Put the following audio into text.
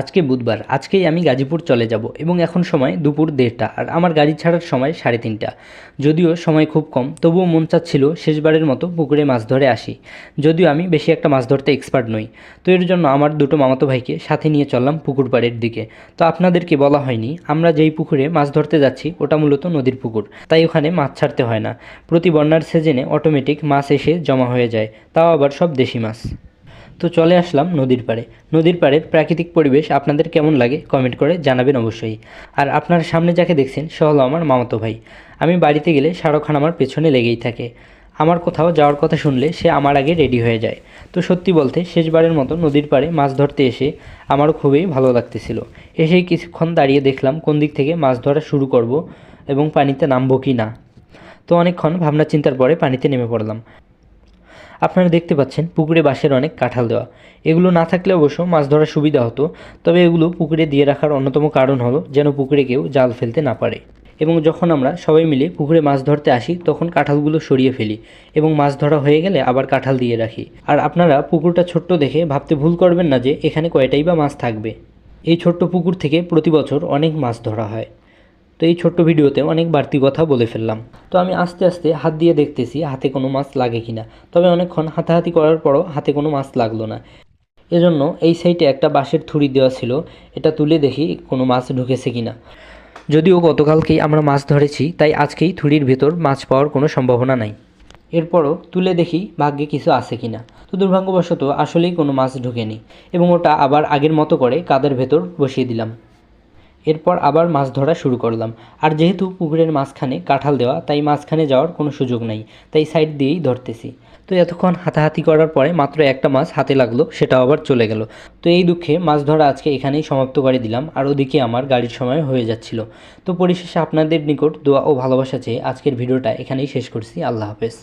আজকে বুধবার, আজকেই আমি গাজীপুর চলে যাব এবং এখন সময় দুপুর 1:30 আর আমার গাড়ি ছাড়ার সময় 3:30। যদিও সময় খুব কম, তবুও মন চাচ্ছিল শেষবারের মতো পুকুরে মাছ ধরে আসি। যদিও আমি বেশি একটা মাছ ধরতে এক্সপার্ট নই, তো এর জন্য আমার দুটো মামাতো ভাইকে সাথে নিয়ে চললাম পুকুর পাড়ের দিকে। তো আপনাদেরকে বলা হয়নি, আমরা যেই পুকুরে মাছ ধরতে যাচ্ছি ওটা মূলত নদীর পুকুর, তাই ওখানে মাছ ছাড়তে হয় না। প্রতি বন্যার সিজনে অটোমেটিক মাছ এসে জমা হয়ে যায়, তাও আবার সব দেশি মাছ। তো চলে আসলাম নদীর পাড়ে। নদীর পাড়ের প্রাকৃতিক পরিবেশ আপনাদের কেমন লাগে কমেন্ট করে জানাবেন অবশ্যই। আর আপনার সামনে যাকে দেখছেন সে হলো আমার মামাতো ভাই। আমি বাড়িতে গেলে শাহরুখ খান আমার পেছনে লেগেই থাকে। আমার কোথাও যাওয়ার কথা শুনলে সে আমার আগে রেডি হয়ে যায়। তো সত্যি বলতে শেষবারের মতো নদীর পাড়ে মাছ ধরতে এসে আমারও খুবই ভালো লাগতেছিল। এসেই কিছুক্ষণ দাঁড়িয়ে দেখলাম কোন দিক থেকে মাছ ধরা শুরু করব এবং পানিতে নামবো কি না। তো অনেকক্ষণ ভাবনা চিন্তার পরে পানিতে নেমে পড়লাম। আপনারা দেখতে পাচ্ছেন পুকুরে বাঁশের অনেক কাঁঠাল দেওয়া। এগুলো না থাকলে অবশ্য মাছ ধরার সুবিধা হতো, তবে এগুলো পুকুরে দিয়ে রাখার অন্যতম কারণ হলো যেন পুকুরে কেউ জাল ফেলতে না পারে। এবং যখন আমরা সবাই মিলে পুকুরে মাছ ধরতে আসি তখন কাঁঠালগুলো সরিয়ে ফেলি এবং মাছ ধরা হয়ে গেলে আবার কাঁঠাল দিয়ে রাখি। আর আপনারা পুকুরটা ছোট্ট দেখে ভাবতে ভুল করবেন না যে এখানে কয়টাই বা মাছ থাকবে। এই ছোট্ট পুকুর থেকে প্রতি বছর অনেক মাছ ধরা হয়। তো এই ছোট্ট ভিডিওতে অনেক বাড়তি কথা বলে ফেললাম। তো আমি আস্তে আস্তে হাত দিয়ে দেখতেছি হাতে কোনো মাছ লাগে কিনা, তবে অনেকক্ষণ হাতাহাতি করার পরও হাতে কোনো মাছ লাগলো না। এজন্য এই সাইডে একটা বাঁশের থুড়ি দেওয়া ছিল, এটা তুলে দেখি কোনো মাছ ঢুকেছে কিনা। যদিও গতকালকেই আমরা মাছ ধরেছি, তাই আজকেই থুড়ির ভেতর মাছ পাওয়ার কোনো সম্ভাবনা নাই। এরপরও তুলে দেখি ভাগ্যে কিছু আছে কিনা। তো দুর্ভাগ্যবশত আসলেই কোনো মাছ ঢোকেনি এবং ওটা আবার আগের মতো করে কাদের ভেতর বসিয়ে দিলাম। এরপর আবার মাছ ধরা শুরু করলাম। আর যেহেতু পুকুরের মাঝখানে কাঁঠাল দেওয়া, তাই মাঝখানে যাওয়ার কোনো সুযোগ নাই, তাই সাইড দিয়েই ধরতেছি। তো এতক্ষণ হাতাহাতি করার পরে মাত্র একটা মাছ হাতে লাগলো, সেটাও আবার চলে গেল। তো এই দুঃখে মাছ ধরা আজকে এখানেই সমাপ্ত করে দিলাম, আর ওদিকে আমার গাড়ির সময় হয়ে যাচ্ছিল। তো পরিশেষে আপনাদের নিকট দোয়া ও ভালোবাসা চেয়ে আজকের ভিডিওটা এখানেই শেষ করছি। আল্লাহ হাফেজ।